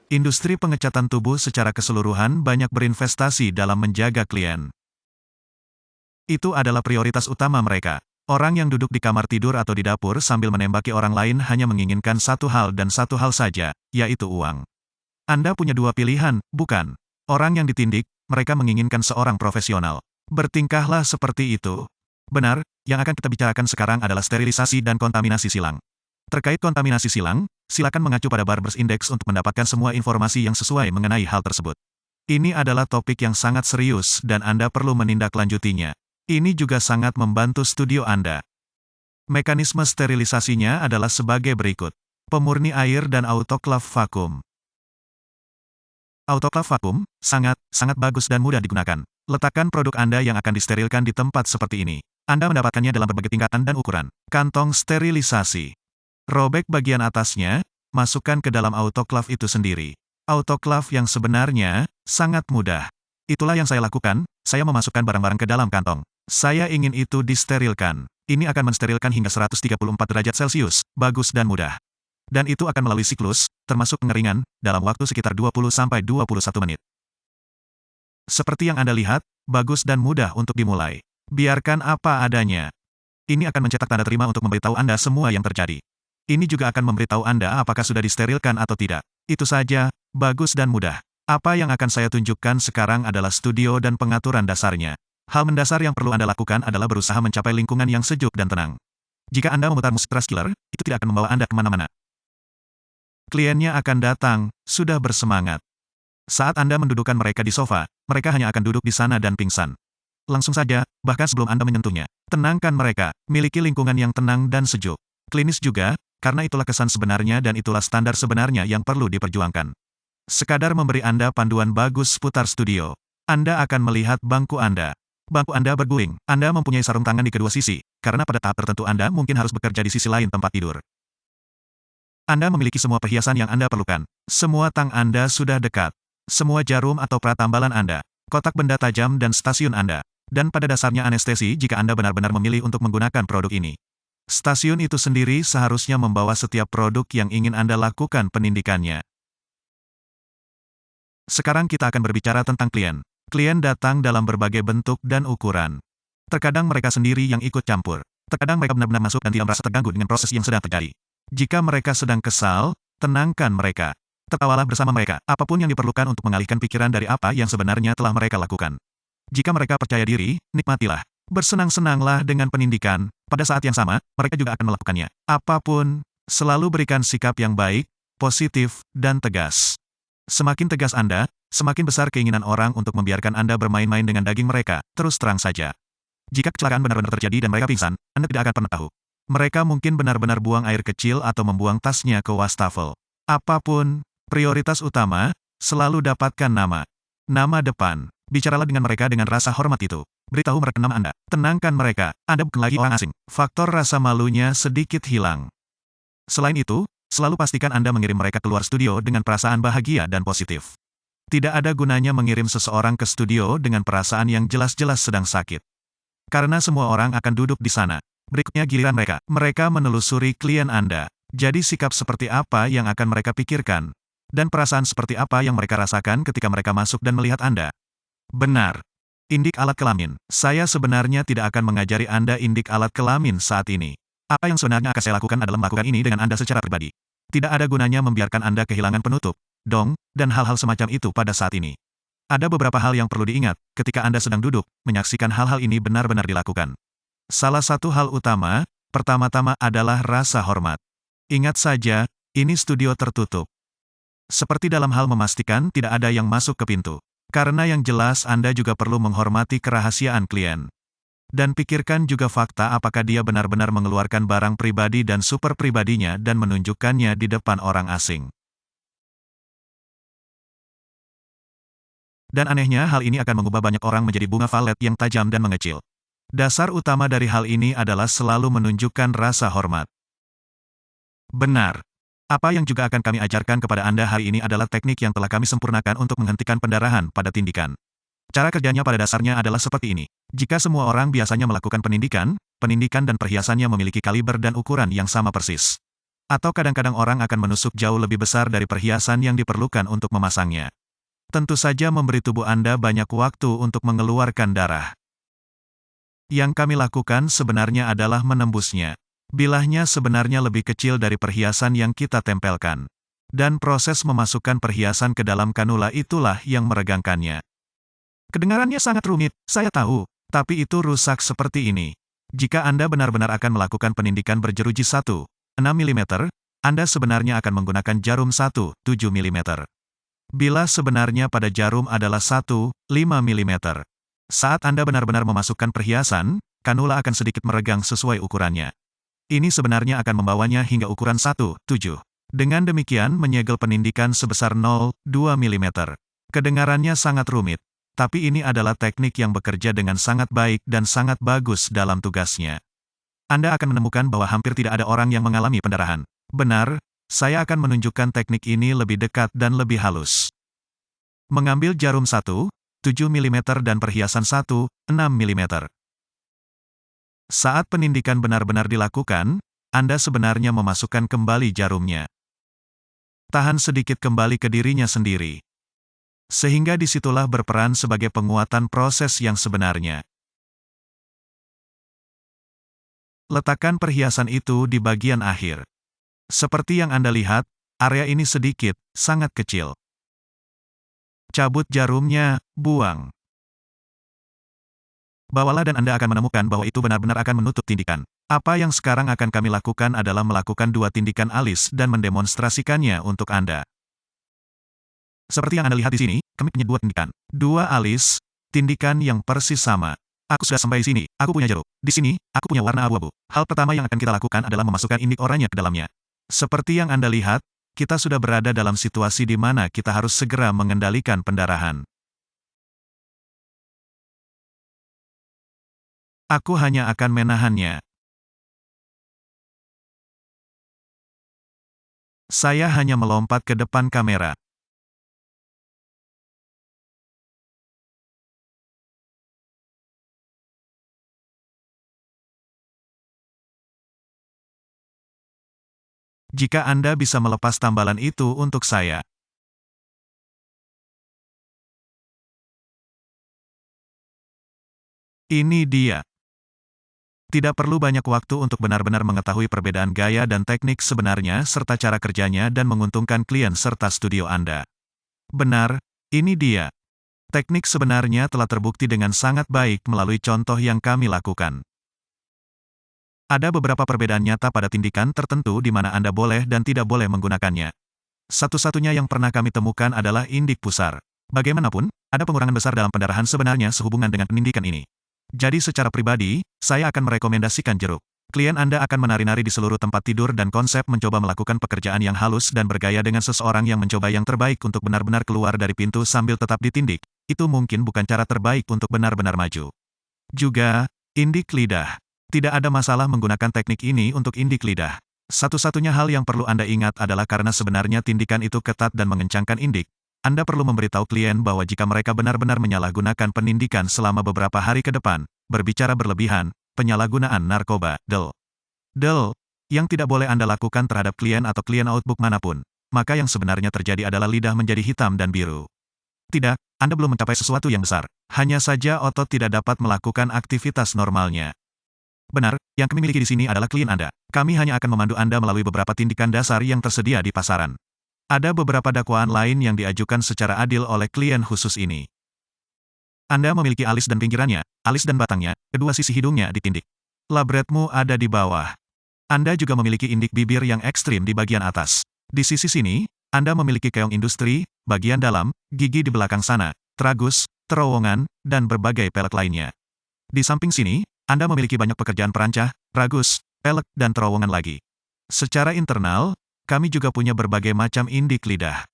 Industri pengecatan tubuh secara keseluruhan banyak berinvestasi dalam menjaga klien. Itu adalah prioritas utama mereka. Orang yang duduk di kamar tidur atau di dapur sambil menembaki orang lain hanya menginginkan satu hal dan satu hal saja, yaitu uang. Anda punya dua pilihan, bukan? Orang yang ditindik, mereka menginginkan seorang profesional. Bertingkahlah seperti itu. Benar, yang akan kita bicarakan sekarang adalah sterilisasi dan kontaminasi silang. Terkait kontaminasi silang, silakan mengacu pada Barber's Index untuk mendapatkan semua informasi yang sesuai mengenai hal tersebut. Ini adalah topik yang sangat serius dan Anda perlu menindaklanjutinya. Ini juga sangat membantu studio Anda. Mekanisme sterilisasinya adalah sebagai berikut. Pemurni air dan autoklaf vakum. Autoklaf vakum, sangat bagus dan mudah digunakan. Letakkan produk Anda yang akan disterilkan di tempat seperti ini. Anda mendapatkannya dalam berbagai tingkatan dan ukuran. Kantong sterilisasi. Robek bagian atasnya, masukkan ke dalam autoklaf itu sendiri. Autoklaf yang sebenarnya, sangat mudah. Itulah yang saya lakukan, saya memasukkan barang-barang ke dalam kantong. Saya ingin itu disterilkan. Ini akan mensterilkan hingga 134 derajat Celcius, bagus dan mudah. Dan itu akan melalui siklus, termasuk pengeringan, dalam waktu sekitar 20-21 menit. Seperti yang Anda lihat, bagus dan mudah untuk dimulai. Biarkan apa adanya. Ini akan mencetak tanda terima untuk memberitahu Anda semua yang terjadi. Ini juga akan memberitahu Anda apakah sudah disterilkan atau tidak. Itu saja, bagus dan mudah. Apa yang akan saya tunjukkan sekarang adalah studio dan pengaturan dasarnya. Hal mendasar yang perlu Anda lakukan adalah berusaha mencapai lingkungan yang sejuk dan tenang. Jika Anda memutar musik thrash killer, itu tidak akan membawa Anda kemana-mana. Kliennya akan datang, sudah bersemangat. Saat Anda mendudukkan mereka di sofa, mereka hanya akan duduk di sana dan pingsan. Langsung saja, bahkan sebelum Anda menyentuhnya. Tenangkan mereka, miliki lingkungan yang tenang dan sejuk. Klinis juga, karena itulah kesan sebenarnya dan itulah standar sebenarnya yang perlu diperjuangkan. Sekadar memberi Anda panduan bagus seputar studio. Anda akan melihat bangku Anda. Bangku Anda berguling. Anda mempunyai sarung tangan di kedua sisi, karena pada tahap tertentu Anda mungkin harus bekerja di sisi lain tempat tidur. Anda memiliki semua perhiasan yang Anda perlukan. Semua tang Anda sudah dekat. Semua jarum atau pratambalan Anda. Kotak benda tajam dan stasiun Anda. Dan pada dasarnya anestesi jika Anda benar-benar memilih untuk menggunakan produk ini. Stasiun itu sendiri seharusnya membawa setiap produk yang ingin Anda lakukan penindikannya. Sekarang kita akan berbicara tentang klien. Klien datang dalam berbagai bentuk dan ukuran. Terkadang mereka sendiri yang ikut campur. Terkadang mereka benar-benar masuk dan tidak merasa terganggu dengan proses yang sedang terjadi. Jika mereka sedang kesal, tenangkan mereka. Tertawalah bersama mereka, apapun yang diperlukan untuk mengalihkan pikiran dari apa yang sebenarnya telah mereka lakukan. Jika mereka percaya diri, nikmatilah. Bersenang-senanglah dengan penindikan, pada saat yang sama, mereka juga akan melakukannya. Apapun, selalu berikan sikap yang baik, positif, dan tegas. Semakin tegas Anda, semakin besar keinginan orang untuk membiarkan Anda bermain-main dengan daging mereka, terus terang saja. Jika kecelakaan benar-benar terjadi dan mereka pingsan, Anda tidak akan pernah tahu. Mereka mungkin benar-benar buang air kecil atau membuang tasnya ke wastafel. Apapun, prioritas utama, selalu dapatkan nama. Nama depan. Bicaralah dengan mereka dengan rasa hormat itu. Beritahu mereka nama Anda. Tenangkan mereka, Anda bukan lagi orang asing. Faktor rasa malunya sedikit hilang. Selain itu, selalu pastikan Anda mengirim mereka keluar studio dengan perasaan bahagia dan positif. Tidak ada gunanya mengirim seseorang ke studio dengan perasaan yang jelas-jelas sedang sakit. Karena semua orang akan duduk di sana. Berikutnya giliran mereka. Mereka menelusuri klien Anda. Jadi sikap seperti apa yang akan mereka pikirkan? Dan perasaan seperti apa yang mereka rasakan ketika mereka masuk dan melihat Anda? Benar. Indik alat kelamin. Saya sebenarnya tidak akan mengajari Anda indik alat kelamin saat ini. Apa yang sebenarnya akan saya lakukan adalah melakukan ini dengan Anda secara pribadi. Tidak ada gunanya membiarkan Anda kehilangan penutup, dong, dan hal-hal semacam itu pada saat ini. Ada beberapa hal yang perlu diingat, ketika Anda sedang duduk, menyaksikan hal-hal ini benar-benar dilakukan. Salah satu hal utama, pertama-tama adalah rasa hormat. Ingat saja, ini studio tertutup. Seperti dalam hal memastikan tidak ada yang masuk ke pintu. Karena yang jelas Anda juga perlu menghormati kerahasiaan klien. Dan pikirkan juga fakta apakah dia benar-benar mengeluarkan barang pribadi dan super pribadinya dan menunjukkannya di depan orang asing. Dan anehnya hal ini akan mengubah banyak orang menjadi bunga valet yang tajam dan mengecil. Dasar utama dari hal ini adalah selalu menunjukkan rasa hormat. Benar. Apa yang juga akan kami ajarkan kepada Anda hari ini adalah teknik yang telah kami sempurnakan untuk menghentikan pendarahan pada tindikan. Cara kerjanya pada dasarnya adalah seperti ini. Jika semua orang biasanya melakukan penindikan dan perhiasannya memiliki kaliber dan ukuran yang sama persis. Atau kadang-kadang orang akan menusuk jauh lebih besar dari perhiasan yang diperlukan untuk memasangnya. Tentu saja memberi tubuh Anda banyak waktu untuk mengeluarkan darah. Yang kami lakukan sebenarnya adalah menembusnya. Bilahnya sebenarnya lebih kecil dari perhiasan yang kita tempelkan. Dan proses memasukkan perhiasan ke dalam kanula itulah yang meregangkannya. Kedengarannya sangat rumit, saya tahu, tapi itu rusak seperti ini. Jika Anda benar-benar akan melakukan penindikan berjeruji 1, 6 mm, Anda sebenarnya akan menggunakan jarum 1, 7 mm. Bila sebenarnya pada jarum adalah 1, 5 mm. Saat Anda benar-benar memasukkan perhiasan, kanula akan sedikit meregang sesuai ukurannya. Ini sebenarnya akan membawanya hingga ukuran 1, 7. Dengan demikian menyegel penindikan sebesar 0,2 mm. Kedengarannya sangat rumit, tapi ini adalah teknik yang bekerja dengan sangat baik dan sangat bagus dalam tugasnya. Anda akan menemukan bahwa hampir tidak ada orang yang mengalami pendarahan. Benar, saya akan menunjukkan teknik ini lebih dekat dan lebih halus. Mengambil jarum 1, 7 mm dan perhiasan 1, 6 mm. Saat penindikan benar-benar dilakukan, Anda sebenarnya memasukkan kembali jarumnya. Tahan sedikit kembali ke dirinya sendiri. Sehingga disitulah berperan sebagai penguatan proses yang sebenarnya. Letakkan perhiasan itu di bagian akhir. Seperti yang Anda lihat, area ini sedikit, sangat kecil. Cabut jarumnya, buang. Bawalah dan Anda akan menemukan bahwa itu benar-benar akan menutup tindikan. Apa yang sekarang akan kami lakukan adalah melakukan 2 tindikan alis dan mendemonstrasikannya untuk Anda. Seperti yang Anda lihat di sini, kami punya 2 tindikan. 2 alis, tindikan yang persis sama. Aku sudah sampai sini, aku punya jeruk. Di sini, aku punya warna abu-abu. Hal pertama yang akan kita lakukan adalah memasukkan indik oranye ke dalamnya. Seperti yang Anda lihat, kita sudah berada dalam situasi di mana kita harus segera mengendalikan pendarahan. Aku hanya akan menahannya. Saya hanya melompat ke depan kamera. Jika Anda bisa melepas tambalan itu untuk saya. Ini dia. Tidak perlu banyak waktu untuk benar-benar mengetahui perbedaan gaya dan teknik sebenarnya serta cara kerjanya dan menguntungkan klien serta studio Anda. Benar, ini dia. Teknik sebenarnya telah terbukti dengan sangat baik melalui contoh yang kami lakukan. Ada beberapa perbedaan nyata pada tindikan tertentu di mana Anda boleh dan tidak boleh menggunakannya. Satu-satunya yang pernah kami temukan adalah indik pusar. Bagaimanapun, ada pengurangan besar dalam pendarahan sebenarnya sehubungan dengan penindikan ini. Jadi secara pribadi, saya akan merekomendasikan jeruk. Klien Anda akan menari-nari di seluruh tempat tidur dan konsep mencoba melakukan pekerjaan yang halus dan bergaya dengan seseorang yang mencoba yang terbaik untuk benar-benar keluar dari pintu sambil tetap ditindik. Itu mungkin bukan cara terbaik untuk benar-benar maju. Juga, indik lidah. Tidak ada masalah menggunakan teknik ini untuk indik lidah. Satu-satunya hal yang perlu Anda ingat adalah karena sebenarnya tindikan itu ketat dan mengencangkan indik, Anda perlu memberitahu klien bahwa jika mereka benar-benar menyalahgunakan penindikan selama beberapa hari ke depan, berbicara berlebihan, penyalahgunaan narkoba, yang tidak boleh Anda lakukan terhadap klien atau klien outbook manapun, maka yang sebenarnya terjadi adalah lidah menjadi hitam dan biru. Tidak, Anda belum mencapai sesuatu yang besar. Hanya saja otot tidak dapat melakukan aktivitas normalnya. Benar, yang kami miliki di sini adalah klien Anda. Kami hanya akan memandu Anda melalui beberapa tindikan dasar yang tersedia di pasaran. Ada beberapa dakwaan lain yang diajukan secara adil oleh klien khusus ini. Anda memiliki alis dan pinggirannya, alis dan batangnya, kedua sisi hidungnya ditindik. Labretmu ada di bawah. Anda juga memiliki indik bibir yang ekstrim di bagian atas. Di sisi sini, Anda memiliki keong industri, bagian dalam, gigi di belakang sana, tragus, terowongan, dan berbagai pelek lainnya. Di samping sini, Anda memiliki banyak pekerjaan perancah, tragus, pelek, dan terowongan lagi. Secara internal, kami juga punya berbagai macam indik lidah.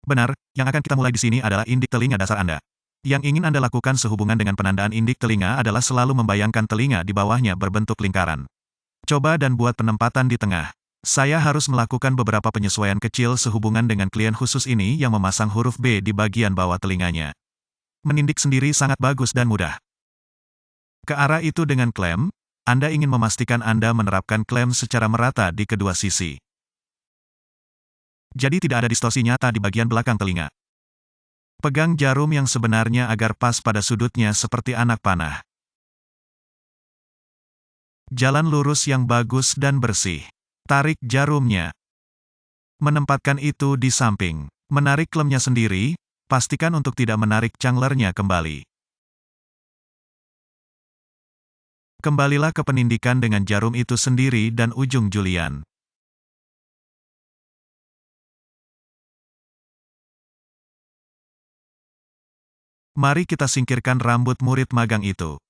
Benar, yang akan kita mulai di sini adalah indik telinga dasar Anda. Yang ingin Anda lakukan sehubungan dengan penandaan indik telinga adalah selalu membayangkan telinga di bawahnya berbentuk lingkaran. Coba dan buat penempatan di tengah. Saya harus melakukan beberapa penyesuaian kecil sehubungan dengan klien khusus ini yang memasang huruf B di bagian bawah telinganya. Menindik sendiri sangat bagus dan mudah. Ke arah itu dengan klem, Anda ingin memastikan Anda menerapkan klem secara merata di kedua sisi. Jadi tidak ada distorsi nyata di bagian belakang telinga. Pegang jarum yang sebenarnya agar pas pada sudutnya seperti anak panah. Jalan lurus yang bagus dan bersih. Tarik jarumnya. Menempatkan itu di samping. Menarik klemnya sendiri, pastikan untuk tidak menarik canglernya kembali. Kembalilah ke penindikan dengan jarum itu sendiri dan ujung julian. Mari kita singkirkan rambut murid magang itu.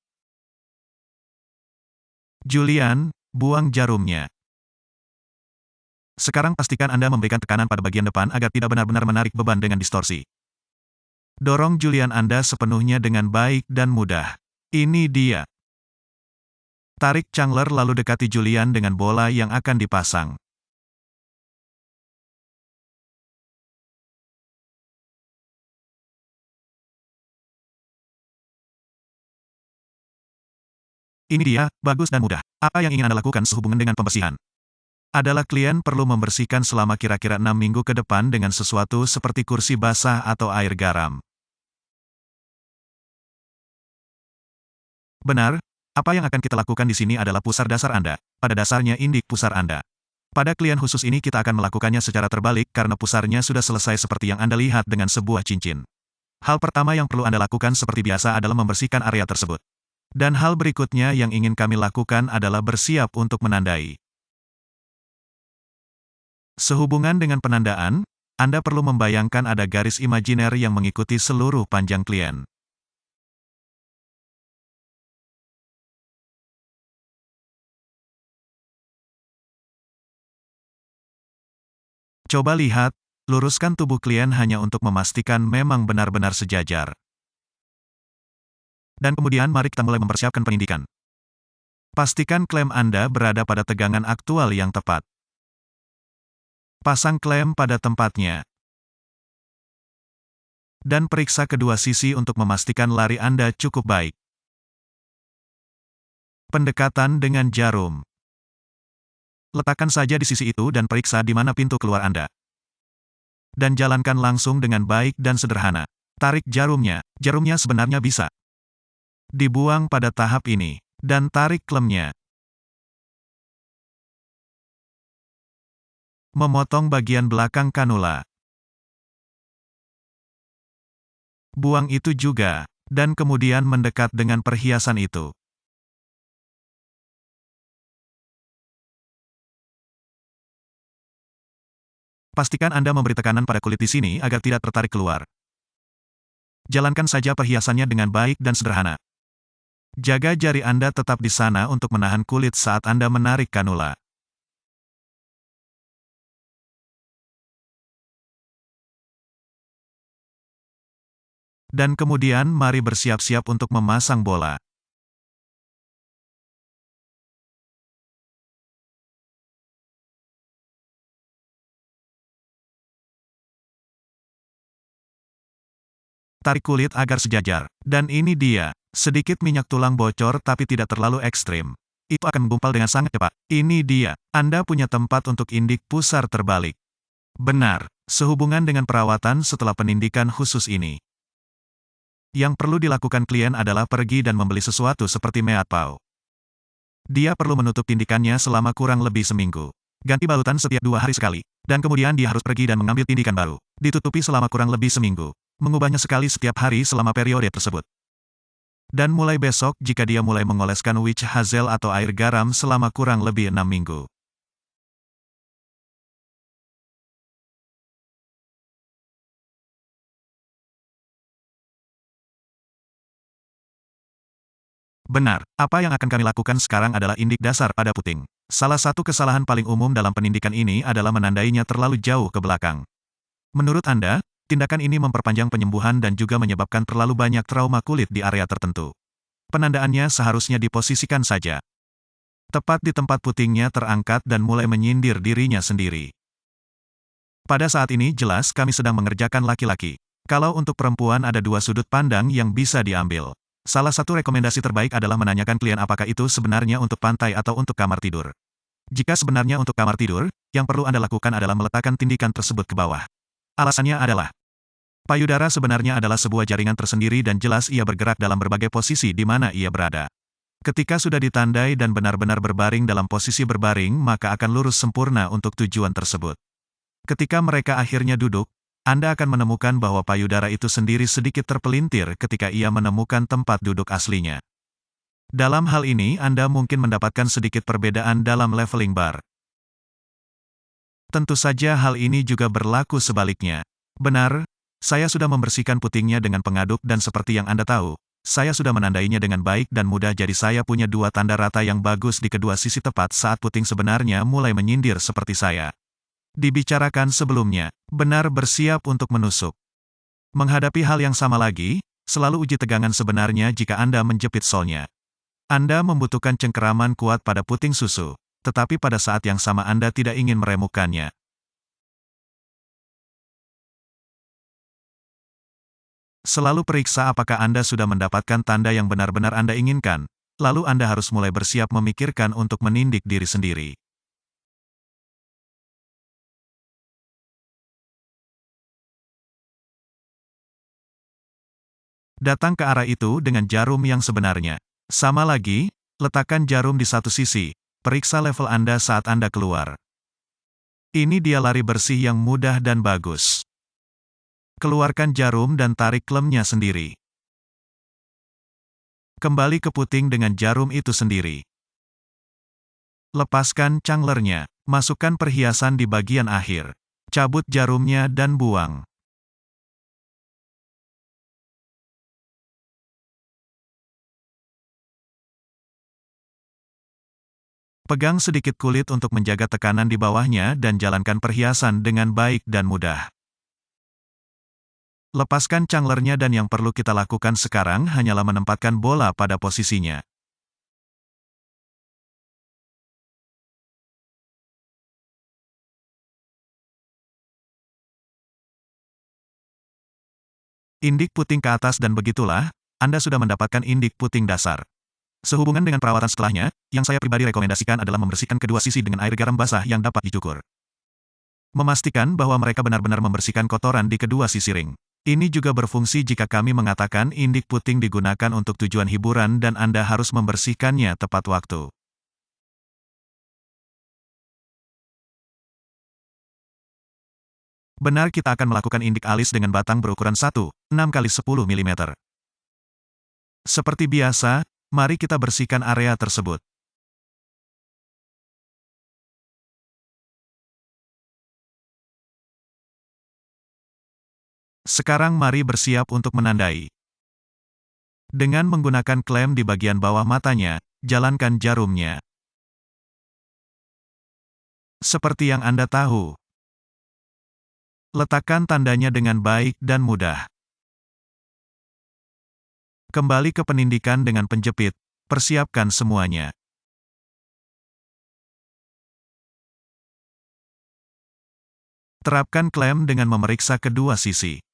Julian, buang jarumnya. Sekarang pastikan Anda memberikan tekanan pada bagian depan agar tidak benar-benar menarik beban dengan distorsi. Dorong Julian Anda sepenuhnya dengan baik dan mudah. Ini dia. Tarik cangler lalu dekati Julian dengan bola yang akan dipasang. Ini dia, bagus dan mudah. Apa yang ingin Anda lakukan sehubungan dengan pembersihan? Adalah klien perlu membersihkan selama kira-kira 6 minggu ke depan dengan sesuatu seperti kursi basah atau air garam. Benar, apa yang akan kita lakukan di sini adalah pusar dasar Anda, pada dasarnya indik pusar Anda. Pada klien khusus ini kita akan melakukannya secara terbalik karena pusarnya sudah selesai seperti yang Anda lihat dengan sebuah cincin. Hal pertama yang perlu Anda lakukan seperti biasa adalah membersihkan area tersebut. Dan hal berikutnya yang ingin kami lakukan adalah bersiap untuk menandai. Sehubungan dengan penandaan, Anda perlu membayangkan ada garis imajiner yang mengikuti seluruh panjang klien. Coba lihat, luruskan tubuh klien hanya untuk memastikan memang benar-benar sejajar. Dan kemudian mari kita mulai mempersiapkan penindikan. Pastikan klem Anda berada pada tegangan aktual yang tepat. Pasang klem pada tempatnya. Dan periksa kedua sisi untuk memastikan lari Anda cukup baik. Pendekatan dengan jarum. Letakkan saja di sisi itu dan periksa di mana pintu keluar Anda. Dan jalankan langsung dengan baik dan sederhana. Tarik jarumnya. Jarumnya sebenarnya bisa dibuang pada tahap ini. Dan tarik klemnya. Memotong bagian belakang kanula. Buang itu juga. Dan kemudian mendekat dengan perhiasan itu. Pastikan Anda memberi tekanan pada kulit di sini agar tidak tertarik keluar. Jalankan saja perhiasannya dengan baik dan sederhana. Jaga jari Anda tetap di sana untuk menahan kulit saat Anda menarik kanula. Dan kemudian mari bersiap-siap untuk memasang bola. Tarik kulit agar sejajar. Dan ini dia. Sedikit minyak tulang bocor tapi tidak terlalu ekstrim. Itu akan menggumpal dengan sangat cepat. Ini dia. Anda punya tempat untuk indik pusar terbalik. Benar. Sehubungan dengan perawatan setelah penindikan khusus ini. Yang perlu dilakukan klien adalah pergi dan membeli sesuatu seperti meatpau. Dia perlu menutup tindikannya selama kurang lebih seminggu. Ganti balutan setiap 2 hari sekali. Dan kemudian dia harus pergi dan mengambil tindikan baru. Ditutupi selama kurang lebih seminggu. Mengubahnya sekali setiap hari selama periode tersebut. Dan mulai besok jika dia mulai mengoleskan witch hazel atau air garam selama kurang lebih 6 minggu. Benar, apa yang akan kami lakukan sekarang adalah indik dasar pada puting. Salah satu kesalahan paling umum dalam pendidikan ini adalah menandainya terlalu jauh ke belakang. Menurut Anda, tindakan ini memperpanjang penyembuhan dan juga menyebabkan terlalu banyak trauma kulit di area tertentu. Penandaannya seharusnya diposisikan saja. Tepat di tempat putingnya terangkat dan mulai menyindir dirinya sendiri. Pada saat ini jelas kami sedang mengerjakan laki-laki. Kalau untuk perempuan ada dua sudut pandang yang bisa diambil. Salah satu rekomendasi terbaik adalah menanyakan klien apakah itu sebenarnya untuk pantai atau untuk kamar tidur. Jika sebenarnya untuk kamar tidur, yang perlu Anda lakukan adalah meletakkan tindikan tersebut ke bawah. Alasannya adalah, payudara sebenarnya adalah sebuah jaringan tersendiri dan jelas ia bergerak dalam berbagai posisi di mana ia berada. Ketika sudah ditandai dan benar-benar berbaring dalam posisi berbaring, maka akan lurus sempurna untuk tujuan tersebut. Ketika mereka akhirnya duduk, Anda akan menemukan bahwa payudara itu sendiri sedikit terpelintir ketika ia menemukan tempat duduk aslinya. Dalam hal ini Anda mungkin mendapatkan sedikit perbedaan dalam leveling bar. Tentu saja hal ini juga berlaku sebaliknya. Benar, saya sudah membersihkan putingnya dengan pengaduk dan seperti yang Anda tahu, saya sudah menandainya dengan baik dan mudah jadi saya punya dua tanda rata yang bagus di kedua sisi tepat saat puting sebenarnya mulai menyindir seperti saya. Dibicarakan sebelumnya, benar bersiap untuk menusuk. Menghadapi hal yang sama lagi, selalu uji tegangan sebenarnya jika Anda menjepit solnya. Anda membutuhkan cengkeraman kuat pada puting susu, tetapi pada saat yang sama Anda tidak ingin meremukkannya. Selalu periksa apakah Anda sudah mendapatkan tanda yang benar-benar Anda inginkan, lalu Anda harus mulai bersiap memikirkan untuk menindik diri sendiri. Datang ke arah itu dengan jarum yang sebenarnya. Sama lagi, letakkan jarum di satu sisi, periksa level Anda saat Anda keluar. Ini dia lari bersih yang mudah dan bagus. Keluarkan jarum dan tarik klemnya sendiri. Kembali ke puting dengan jarum itu sendiri. Lepaskan canglernya, masukkan perhiasan di bagian akhir. Cabut jarumnya dan buang. Pegang sedikit kulit untuk menjaga tekanan di bawahnya dan jalankan perhiasan dengan baik dan mudah. Lepaskan canglernya dan yang perlu kita lakukan sekarang hanyalah menempatkan bola pada posisinya. Indik puting ke atas dan begitulah, Anda sudah mendapatkan indik puting dasar. Sehubungan dengan perawatan setelahnya, yang saya pribadi rekomendasikan adalah membersihkan kedua sisi dengan air garam basah yang dapat dicukur. Memastikan bahwa mereka benar-benar membersihkan kotoran di kedua sisi ring. Ini juga berfungsi jika kami mengatakan indik puting digunakan untuk tujuan hiburan dan Anda harus membersihkannya tepat waktu. Benar kita akan melakukan indik alis dengan batang berukuran 1,6 x 10 mm. Seperti biasa, mari kita bersihkan area tersebut. Sekarang mari bersiap untuk menandai. Dengan menggunakan klem di bagian bawah matanya, jalankan jarumnya. Seperti yang Anda tahu. Letakkan tandanya dengan baik dan mudah. Kembali ke penindikan dengan penjepit, persiapkan semuanya. Terapkan klem dengan memeriksa kedua sisi.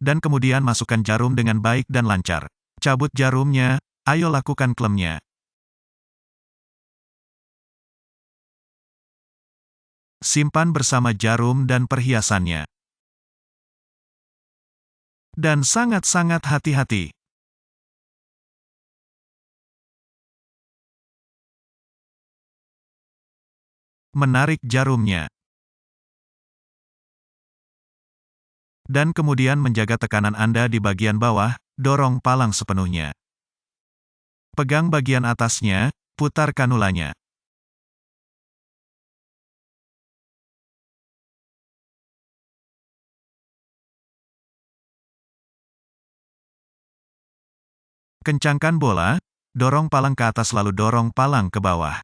Dan kemudian masukkan jarum dengan baik dan lancar. Cabut jarumnya, ayo lakukan klemnya. Simpan bersama jarum dan perhiasannya. Dan sangat-sangat hati-hati. Menarik jarumnya. Dan kemudian menjaga tekanan Anda di bagian bawah, dorong palang sepenuhnya. Pegang bagian atasnya, putar kanulanya. Kencangkan bola, dorong palang ke atas lalu dorong palang ke bawah.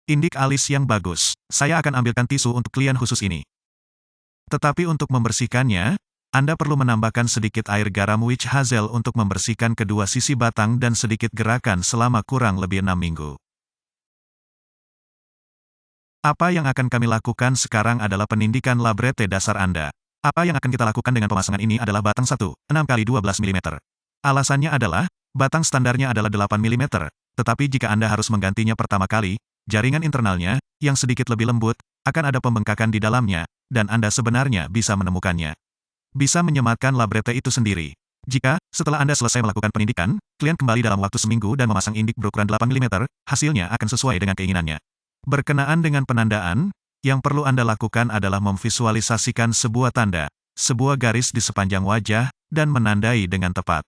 Indik alis yang bagus. Saya akan ambilkan tisu untuk klien khusus ini. Tetapi untuk membersihkannya, Anda perlu menambahkan sedikit air garam witch hazel untuk membersihkan kedua sisi batang dan sedikit gerakan selama kurang lebih 6 minggu. Apa yang akan kami lakukan sekarang adalah penindikan labrete dasar Anda. Apa yang akan kita lakukan dengan pemasangan ini adalah batang 1, 6x12 mm. Alasannya adalah, batang standarnya adalah 8 mm, tetapi jika Anda harus menggantinya pertama kali, jaringan internalnya, yang sedikit lebih lembut, akan ada pembengkakan di dalamnya, dan Anda sebenarnya bisa menemukannya. Bisa menyematkan labrete itu sendiri. Jika, setelah Anda selesai melakukan pendidikan, klien kembali dalam waktu seminggu dan memasang indik berukuran 8 mm, hasilnya akan sesuai dengan keinginannya. Berkenaan dengan penandaan, yang perlu Anda lakukan adalah memvisualisasikan sebuah tanda, sebuah garis di sepanjang wajah, dan menandai dengan tepat.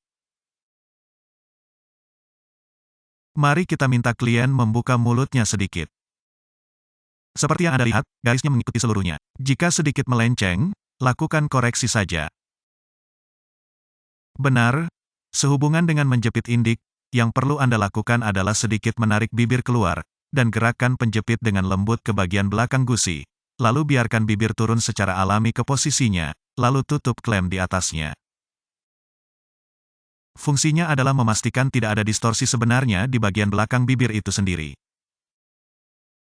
Mari kita minta klien membuka mulutnya sedikit. Seperti yang Anda lihat, garisnya mengikuti seluruhnya. Jika sedikit melenceng, lakukan koreksi saja. Benar, sehubungan dengan menjepit indik, yang perlu Anda lakukan adalah sedikit menarik bibir keluar, dan gerakan penjepit dengan lembut ke bagian belakang gusi. Lalu biarkan bibir turun secara alami ke posisinya, lalu tutup klem di atasnya. Fungsinya adalah memastikan tidak ada distorsi sebenarnya di bagian belakang bibir itu sendiri.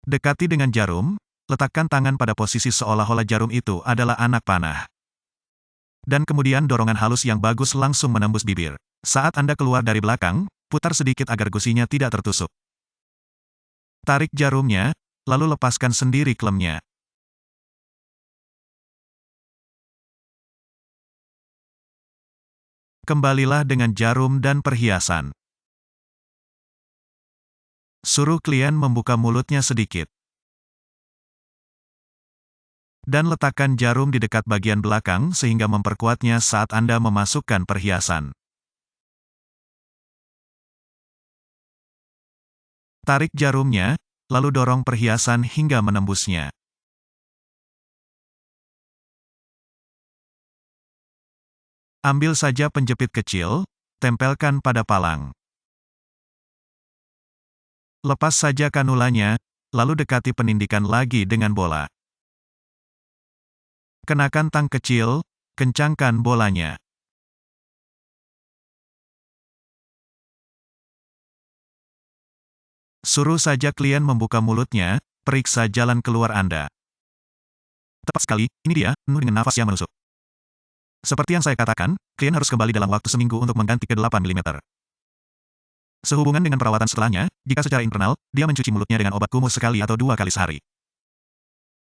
Dekati dengan jarum, letakkan tangan pada posisi seolah-olah jarum itu adalah anak panah. Dan kemudian dorongan halus yang bagus langsung menembus bibir. Saat Anda keluar dari belakang, putar sedikit agar gusinya tidak tertusuk. Tarik jarumnya, lalu lepaskan sendiri klemnya. Kembalilah dengan jarum dan perhiasan. Suruh klien membuka mulutnya sedikit. Dan letakkan jarum di dekat bagian belakang sehingga memperkuatnya saat Anda memasukkan perhiasan. Tarik jarumnya, lalu dorong perhiasan hingga menembusnya. Ambil saja penjepit kecil, tempelkan pada palang. Lepas saja kanulanya, lalu dekati penindikan lagi dengan bola. Kenakan tang kecil, kencangkan bolanya. Suruh saja klien membuka mulutnya, periksa jalan keluar Anda. Tepat sekali, ini dia, penuh dengan nafas yang menusuk. Seperti yang saya katakan, klien harus kembali dalam waktu seminggu untuk mengganti ke 8 mm. Sehubungan dengan perawatan setelahnya, jika secara internal, dia mencuci mulutnya dengan obat kumur sekali atau 2 kali sehari.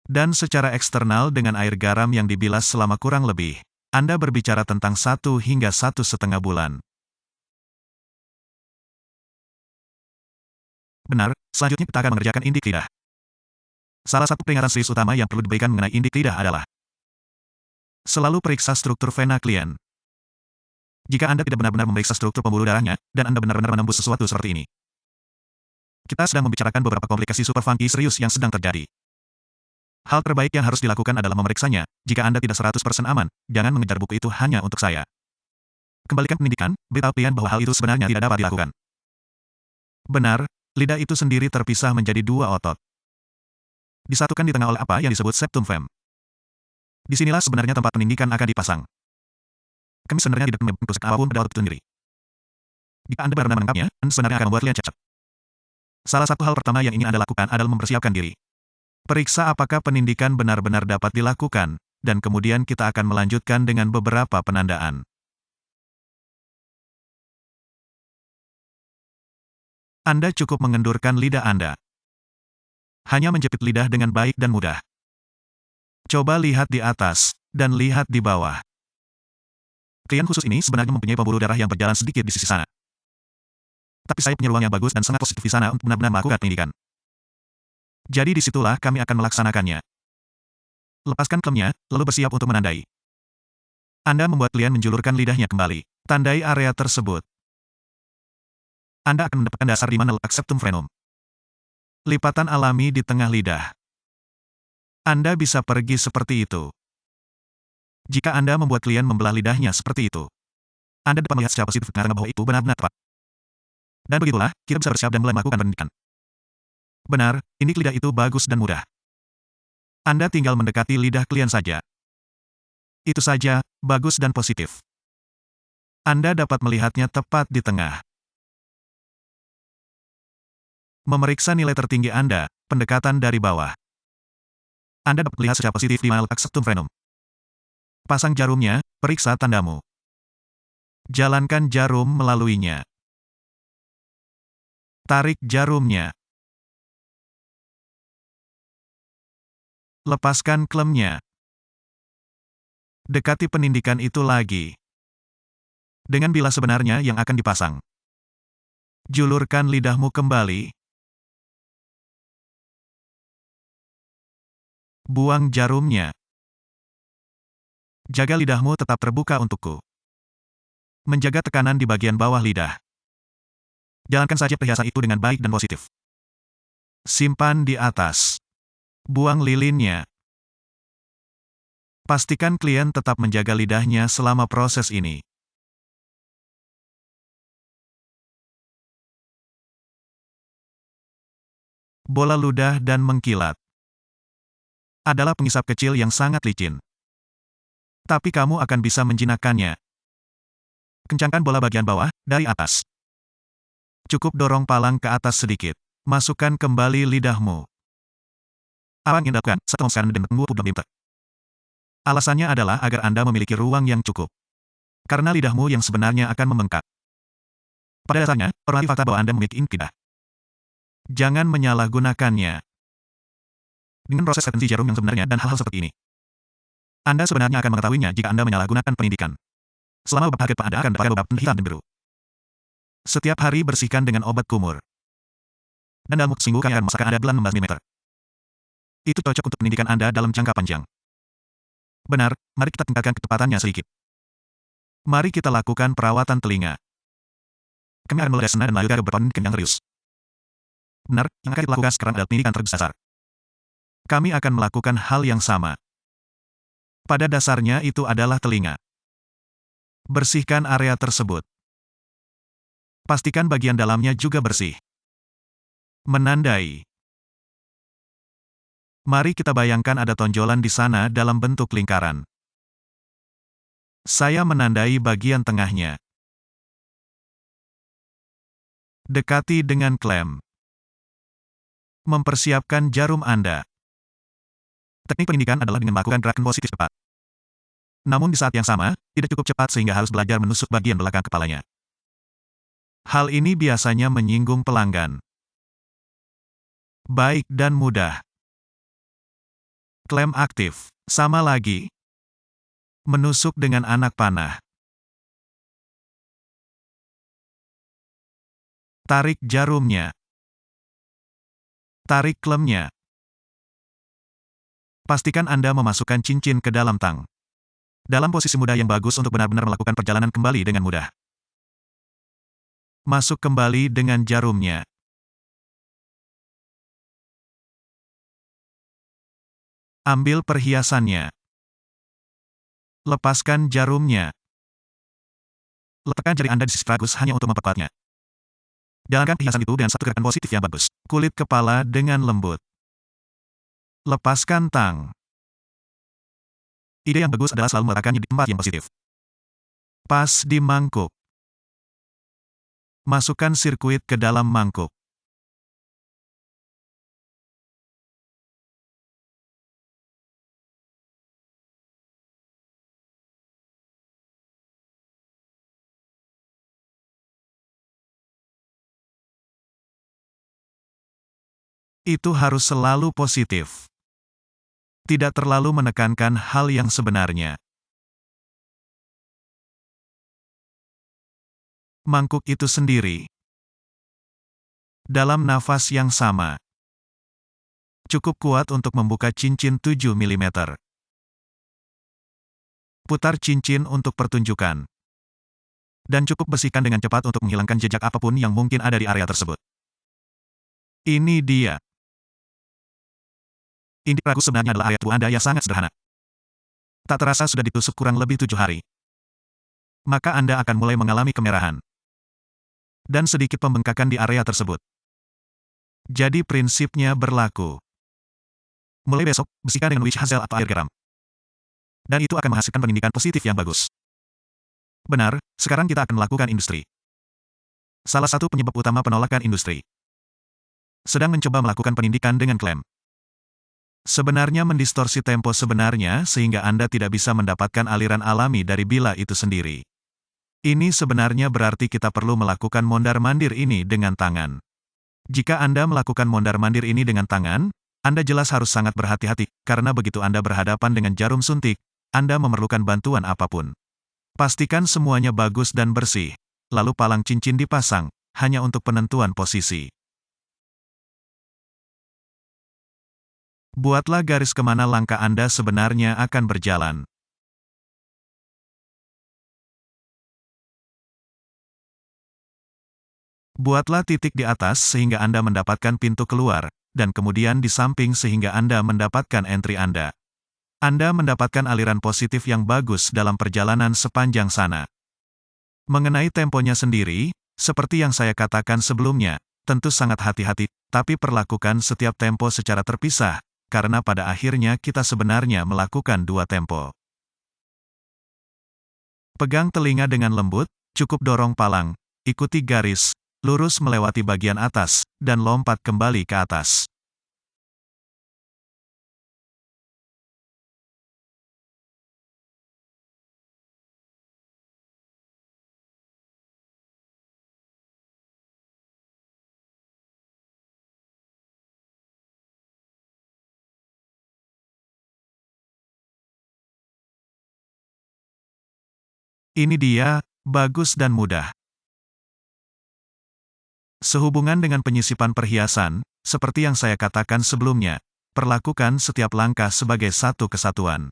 Dan secara eksternal dengan air garam yang dibilas selama kurang lebih, Anda berbicara tentang 1 hingga 1,5 bulan. Benar, selanjutnya kita akan mengerjakan indik lidah. Salah satu peringatan serius utama yang perlu diberikan mengenai indik lidah adalah selalu periksa struktur vena klien. Jika Anda tidak benar-benar memeriksa struktur pembuluh darahnya, dan Anda benar-benar menembus sesuatu seperti ini, kita sedang membicarakan beberapa komplikasi super funky serius yang sedang terjadi. Hal terbaik yang harus dilakukan adalah memeriksanya. Jika Anda tidak 100% aman, jangan mengejar buku itu hanya untuk saya. Kembalikan pendidikan, beritahu klien bahwa hal itu sebenarnya tidak dapat dilakukan. Benar, lidah itu sendiri terpisah menjadi 2 otot. Disatukan di tengah oleh apa yang disebut septum fem. Disinilah sebenarnya tempat pendidikan akan dipasang. Kami sebenarnya tidak membentuk apapun pada otot itu sendiri. Jika Anda benar-benar menangkapnya, Anda sebenarnya akan membuat klien cacat. Salah satu hal pertama yang ingin Anda lakukan adalah mempersiapkan diri. Periksa apakah penindikan benar-benar dapat dilakukan, dan kemudian kita akan melanjutkan dengan beberapa penandaan. Anda cukup mengendurkan lidah Anda. Hanya menjepit lidah dengan baik dan mudah. Coba lihat di atas, dan lihat di bawah. Klien khusus ini sebenarnya mempunyai pembuluh darah yang berjalan sedikit di sisi sana. Tapi saya punya ruang yang bagus dan sangat positif di sana untuk benar-benar melakukan pendidikan. Jadi disitulah kami akan melaksanakannya. Lepaskan klemnya, lalu bersiap untuk menandai. Anda membuat klien menjulurkan lidahnya kembali. Tandai area tersebut. Anda akan mendapatkan dasar di mana letak septum frenum. Lipatan alami di tengah lidah. Anda bisa pergi seperti itu. Jika Anda membuat klien membelah lidahnya seperti itu, Anda dapat melihat secara positif karena bahwa itu benar-benar tepat. Dan begitulah, kita bisa bersiap dan mulai melakukan pendidikan. Benar, indik lidah itu bagus dan mudah. Anda tinggal mendekati lidah klien saja. Itu saja, bagus dan positif. Anda dapat melihatnya tepat di tengah. Memeriksa nilai tertinggi Anda, pendekatan dari bawah. Anda dapat melihat secara positif di mild acceptum frenum. Pasang jarumnya, periksa tandamu. Jalankan jarum melaluinya. Tarik jarumnya. Lepaskan klemnya. Dekati penindikan itu lagi. Dengan bilah sebenarnya yang akan dipasang. Julurkan lidahmu kembali. Buang jarumnya. Jaga lidahmu tetap terbuka untukku. Menjaga tekanan di bagian bawah lidah. Jalankan saja perhiasan itu dengan baik dan positif. Simpan di atas. Buang lilinnya. Pastikan klien tetap menjaga lidahnya selama proses ini. Bola ludah dan mengkilat adalah pengisap kecil yang sangat licin. Tapi kamu akan bisa menjinakkannya. Kencangkan bola bagian bawah, dari atas. Cukup dorong palang ke atas sedikit. Masukkan kembali lidahmu. Apa yang ingin dilakukan? 1,22 mm. Alasannya adalah agar Anda memiliki ruang yang cukup. Karena lidahmu yang sebenarnya akan membengkak. Pada dasarnya, hormati fakta bahwa Anda memiliki inkidah. Jangan menyalahgunakannya. Dengan proses retensi jarum yang sebenarnya dan hal-hal seperti ini. Anda sebenarnya akan mengetahuinya jika Anda menyalahgunakan pendidikan. Selama beberapa hari Anda akan mendapatkan beberapa hitam dan biru. Setiap hari bersihkan dengan obat kumur. Dan dalam waktu seminggu kami akan memasakkan Anda bulan 16 mm. Itu cocok untuk pendidikan Anda dalam jangka panjang. Benar, mari kita tingkatkan kecepatannya sedikit. Mari kita lakukan perawatan telinga. Kami akan mulai sana dan melanjutkan ke beberapa pendidikan yang serius. Benar, yang akan kita lakukan sekarang adalah pendidikan terdasar. Kami akan melakukan hal yang sama. Pada dasarnya itu adalah telinga. Bersihkan area tersebut. Pastikan bagian dalamnya juga bersih. Menandai. Mari kita bayangkan ada tonjolan di sana dalam bentuk lingkaran. Saya menandai bagian tengahnya. Dekati dengan klem. Mempersiapkan jarum Anda. Teknik pendidikan adalah dengan melakukan gerakan positif cepat. Namun di saat yang sama, tidak cukup cepat sehingga harus belajar menusuk bagian belakang kepalanya. Hal ini biasanya menyinggung pelanggan. Baik dan mudah. Klem aktif. Sama lagi. Menusuk dengan anak panah. Tarik jarumnya. Tarik klemnya. Pastikan Anda memasukkan cincin ke dalam tang. Dalam posisi mudah yang bagus untuk benar-benar melakukan perjalanan kembali dengan mudah. Masuk kembali dengan jarumnya. Ambil perhiasannya. Lepaskan jarumnya. Letakkan jari Anda di sisi ragus hanya untuk memperkuatnya. Jalankan perhiasan itu dengan satu gerakan positif yang bagus. Kulit kepala dengan lembut. Lepaskan tang. Ide yang bagus adalah selalu meletakkannya di tempat yang positif. Pas di mangkuk. Masukkan sirkuit ke dalam mangkuk. Itu harus selalu positif. Tidak terlalu menekankan hal yang sebenarnya. Mangkuk itu sendiri. Dalam nafas yang sama. Cukup kuat untuk membuka cincin 7 mm. Putar cincin untuk pertunjukan. Dan cukup bersihkan dengan cepat untuk menghilangkan jejak apapun yang mungkin ada di area tersebut. Ini dia. Inti ragus sebenarnya adalah area tubuh Anda yang sangat sederhana. Tak terasa sudah ditusuk kurang lebih 7 hari. Maka Anda akan mulai mengalami kemerahan. Dan sedikit pembengkakan di area tersebut. Jadi prinsipnya berlaku. Mulai besok, bersihkan dengan witch hazel atau air garam. Dan itu akan menghasilkan pendidikan positif yang bagus. Benar, sekarang kita akan melakukan industri. Salah satu penyebab utama penolakan industri. Sedang mencoba melakukan pendidikan dengan klaim. Sebenarnya mendistorsi tempo sebenarnya sehingga Anda tidak bisa mendapatkan aliran alami dari bila itu sendiri. Ini sebenarnya berarti kita perlu melakukan mondar-mandir ini dengan tangan. Jika Anda melakukan mondar-mandir ini dengan tangan, Anda jelas harus sangat berhati-hati, karena begitu Anda berhadapan dengan jarum suntik, Anda memerlukan bantuan apapun. Pastikan semuanya bagus dan bersih, lalu palang cincin dipasang, hanya untuk penentuan posisi. Buatlah garis kemana langkah Anda sebenarnya akan berjalan. Buatlah titik di atas sehingga Anda mendapatkan pintu keluar, dan kemudian di samping sehingga Anda mendapatkan entry Anda. Anda mendapatkan aliran positif yang bagus dalam perjalanan sepanjang sana. Mengenai temponya sendiri, seperti yang saya katakan sebelumnya, tentu sangat hati-hati, tapi perlakukan setiap tempo secara terpisah, karena pada akhirnya kita sebenarnya melakukan dua tempo. Pegang telinga dengan lembut, cukup dorong palang, ikuti garis, lurus melewati bagian atas, dan lompat kembali ke atas. Ini dia, bagus dan mudah. Sehubungan dengan penyisipan perhiasan, seperti yang saya katakan sebelumnya, perlakukan setiap langkah sebagai satu kesatuan.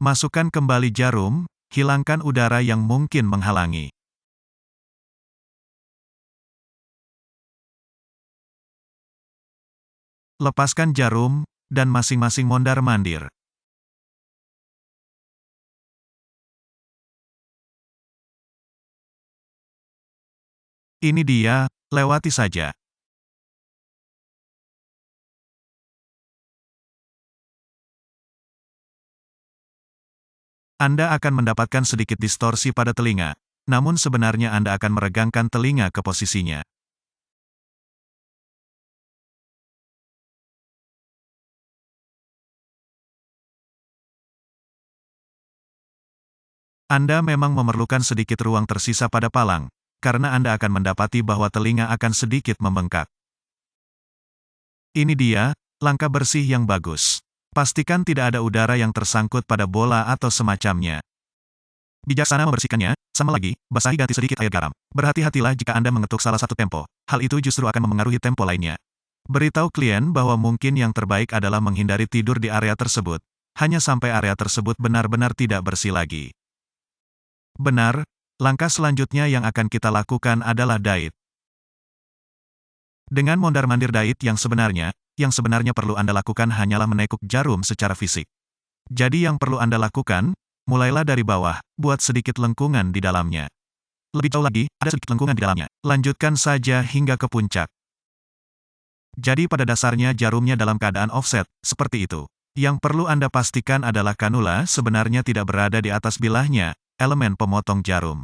Masukkan kembali jarum, hilangkan udara yang mungkin menghalangi. Lepaskan jarum, dan masing-masing mondar-mandir. Ini dia, lewati saja. Anda akan mendapatkan sedikit distorsi pada telinga, namun sebenarnya Anda akan meregangkan telinga ke posisinya. Anda memang memerlukan sedikit ruang tersisa pada palang, karena Anda akan mendapati bahwa telinga akan sedikit membengkak. Ini dia, langkah bersih yang bagus. Pastikan tidak ada udara yang tersangkut pada bola atau semacamnya. Bijaksana membersihkannya, sama lagi, basahi ganti sedikit air garam. Berhati-hatilah jika Anda mengetuk salah satu tempo, hal itu justru akan memengaruhi tempo lainnya. Beritahu klien bahwa mungkin yang terbaik adalah menghindari tidur di area tersebut, hanya sampai area tersebut benar-benar tidak bersih lagi. Benar, langkah selanjutnya yang akan kita lakukan adalah diet. Dengan mondar-mandir diet yang sebenarnya perlu Anda lakukan hanyalah menekuk jarum secara fisik. Jadi yang perlu Anda lakukan, mulailah dari bawah, buat sedikit lengkungan di dalamnya. Lebih jauh lagi, ada sedikit lengkungan di dalamnya. Lanjutkan saja hingga ke puncak. Jadi pada dasarnya jarumnya dalam keadaan offset, seperti itu. Yang perlu Anda pastikan adalah kanula sebenarnya tidak berada di atas bilahnya, elemen pemotong jarum.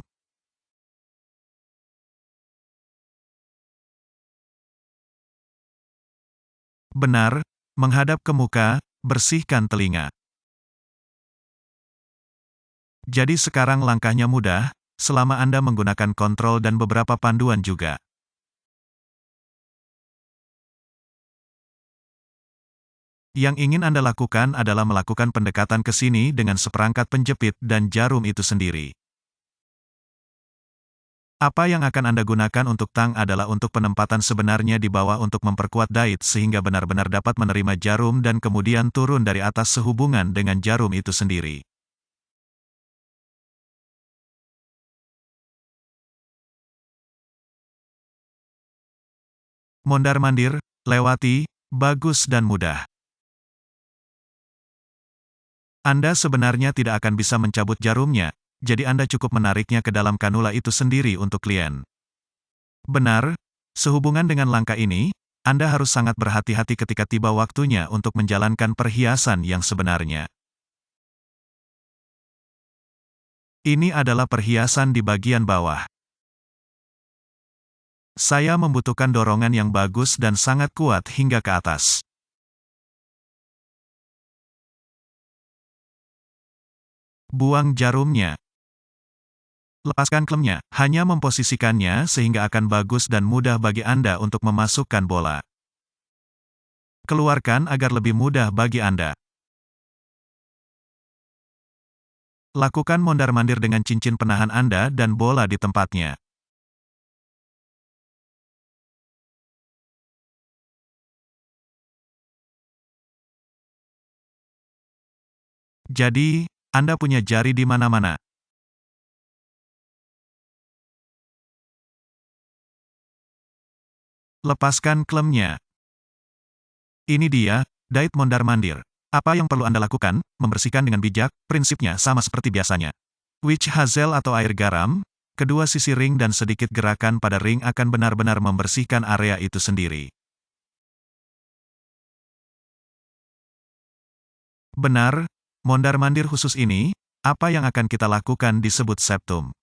Benar, menghadap ke muka, bersihkan telinga. Jadi sekarang langkahnya mudah, selama Anda menggunakan kontrol dan beberapa panduan juga. Yang ingin Anda lakukan adalah melakukan pendekatan ke sini dengan seperangkat penjepit dan jarum itu sendiri. Apa yang akan Anda gunakan untuk tang adalah untuk penempatan sebenarnya di bawah untuk memperkuat diet sehingga benar-benar dapat menerima jarum dan kemudian turun dari atas sehubungan dengan jarum itu sendiri. Mondar-mandir, lewati, bagus dan mudah. Anda sebenarnya tidak akan bisa mencabut jarumnya, jadi Anda cukup menariknya ke dalam kanula itu sendiri untuk klien. Benar, sehubungan dengan langkah ini, Anda harus sangat berhati-hati ketika tiba waktunya untuk menjalankan perhiasan yang sebenarnya. Ini adalah perhiasan di bagian bawah. Saya membutuhkan dorongan yang bagus dan sangat kuat hingga ke atas. Buang jarumnya. Lepaskan klemnya, hanya memposisikannya sehingga akan bagus dan mudah bagi Anda untuk memasukkan bola. Keluarkan agar lebih mudah bagi Anda. Lakukan mondar-mandir dengan cincin penahan Anda dan bola di tempatnya. Jadi, Anda punya jari di mana-mana. Lepaskan klemnya. Ini dia, dait mondar-mandir. Apa yang perlu Anda lakukan? Membersihkan dengan bijak, prinsipnya sama seperti biasanya. Witch hazel atau air garam, kedua sisi ring dan sedikit gerakan pada ring akan benar-benar membersihkan area itu sendiri. Benar, mondar-mandir khusus ini, apa yang akan kita lakukan disebut septum.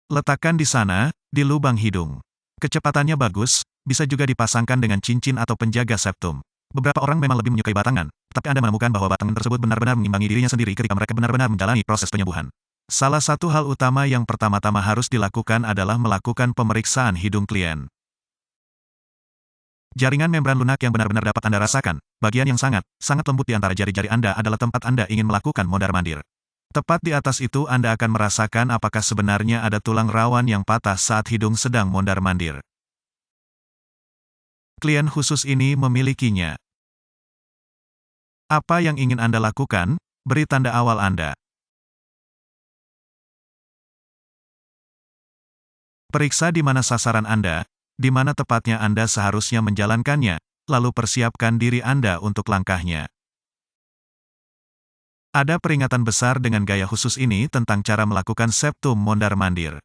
Letakkan di sana, di lubang hidung. Kecepatannya bagus, bisa juga dipasangkan dengan cincin atau penjaga septum. Beberapa orang memang lebih menyukai batangan, tapi Anda menemukan bahwa batangan tersebut benar-benar mengimbangi dirinya sendiri ketika mereka benar-benar menjalani proses penyembuhan. Salah satu hal utama yang pertama-tama harus dilakukan adalah melakukan pemeriksaan hidung klien. Jaringan membran lunak yang benar-benar dapat Anda rasakan, bagian yang sangat lembut di antara jari-jari Anda adalah tempat Anda ingin melakukan mondar-mandir. Tepat di atas itu Anda akan merasakan apakah sebenarnya ada tulang rawan yang patah saat hidung sedang mondar-mandir. Klien khusus ini memilikinya. Apa yang ingin Anda lakukan? Beri tanda awal Anda. Periksa di mana sasaran Anda, di mana tepatnya Anda seharusnya menjalankannya, lalu persiapkan diri Anda untuk langkahnya. Ada peringatan besar dengan gaya khusus ini tentang cara melakukan septum mondar-mandir.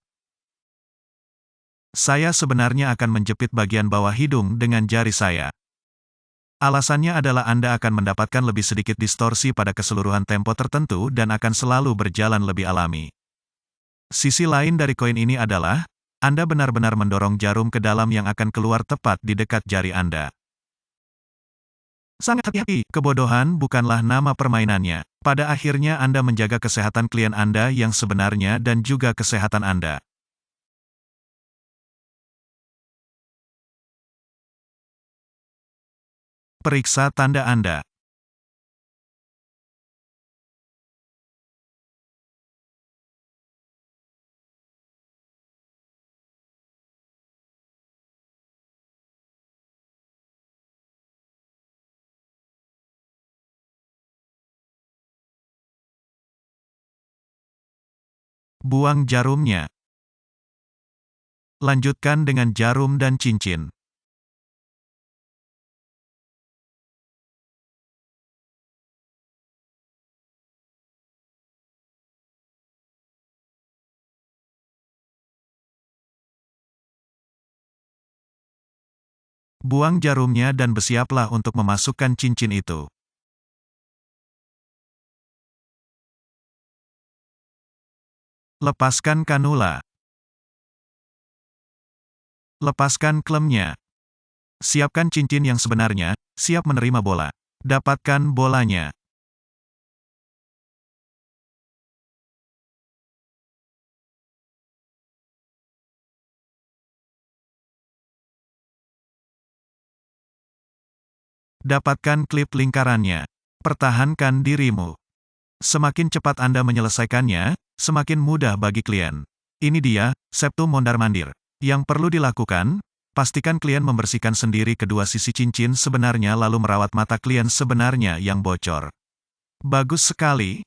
Saya sebenarnya akan menjepit bagian bawah hidung dengan jari saya. Alasannya adalah Anda akan mendapatkan lebih sedikit distorsi pada keseluruhan tempo tertentu dan akan selalu berjalan lebih alami. Sisi lain dari koin ini adalah, Anda benar-benar mendorong jarum ke dalam yang akan keluar tepat di dekat jari Anda. Sangat hati-hati, kebodohan bukanlah nama permainannya. Pada akhirnya Anda menjaga kesehatan klien Anda yang sebenarnya dan juga kesehatan Anda. Periksa tanda Anda. Buang jarumnya. Lanjutkan dengan jarum dan cincin. Buang jarumnya dan bersiaplah untuk memasukkan cincin itu. Lepaskan kanula. Lepaskan klemnya. Siapkan cincin yang sebenarnya, siap menerima bola. Dapatkan bolanya. Dapatkan klip lingkarannya. Pertahankan dirimu. Semakin cepat Anda menyelesaikannya, semakin mudah bagi klien. Ini dia, septum mondar-mandir. Yang perlu dilakukan, pastikan klien membersihkan sendiri kedua sisi cincin sebenarnya lalu merawat mata klien sebenarnya yang bocor. Bagus sekali.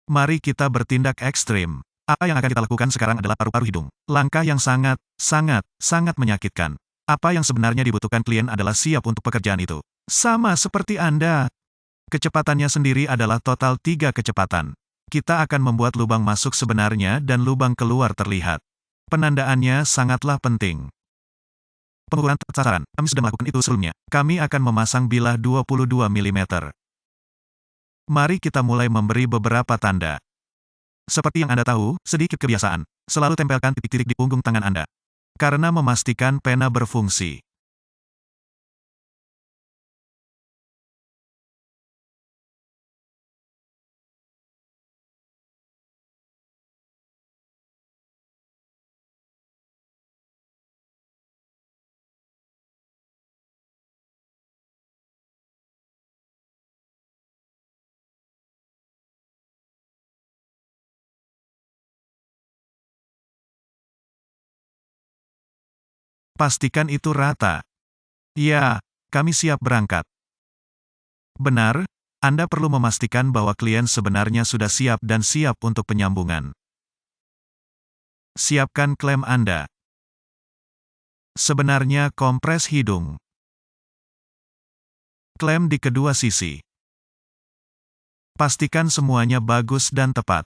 Mari kita bertindak ekstrim. Apa yang akan kita lakukan sekarang adalah paru-paru hidung. Langkah yang sangat menyakitkan. Apa yang sebenarnya dibutuhkan klien adalah siap untuk pekerjaan itu. Sama seperti Anda. Kecepatannya sendiri adalah total 3 kecepatan. Kita akan membuat lubang masuk sebenarnya dan lubang keluar terlihat. Penandaannya sangatlah penting. Pengukuran tepat sasaran. Kami sudah melakukan itu sebelumnya. Kami akan memasang bilah 22 mm. Mari kita mulai memberi beberapa tanda. Seperti yang Anda tahu, sedikit kebiasaan. Selalu tempelkan titik-titik di punggung tangan Anda. Karena memastikan pena berfungsi. Pastikan itu rata. Ya, kami siap berangkat. Benar, Anda perlu memastikan bahwa klien sebenarnya sudah siap dan siap untuk penyambungan. Siapkan klem Anda. Sebenarnya kompres hidung. Klem di kedua sisi. Pastikan semuanya bagus dan tepat.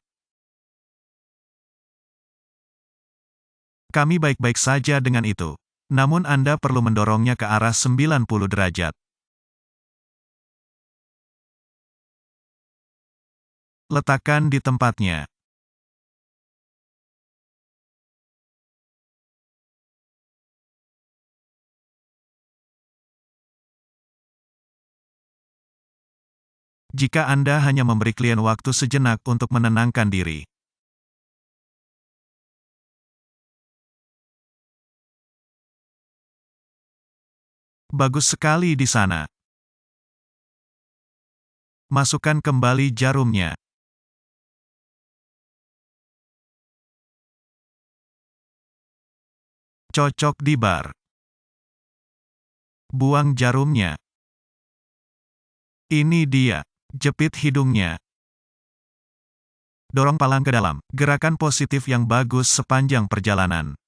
Kami baik-baik saja dengan itu. Namun Anda perlu mendorongnya ke arah 90 derajat. Letakkan di tempatnya. Jika Anda hanya memberi klien waktu sejenak untuk menenangkan diri. Bagus sekali di sana. Masukkan kembali jarumnya. Cocok di bar. Buang jarumnya. Ini dia. Jepit hidungnya. Dorong palang ke dalam. Gerakan positif yang bagus sepanjang perjalanan.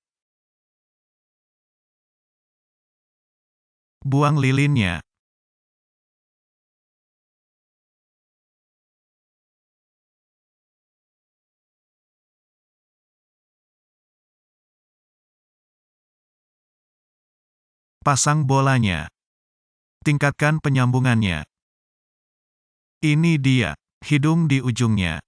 Buang lilinnya. Pasang bolanya. Tingkatkan penyambungannya. Ini dia. Hidung di ujungnya.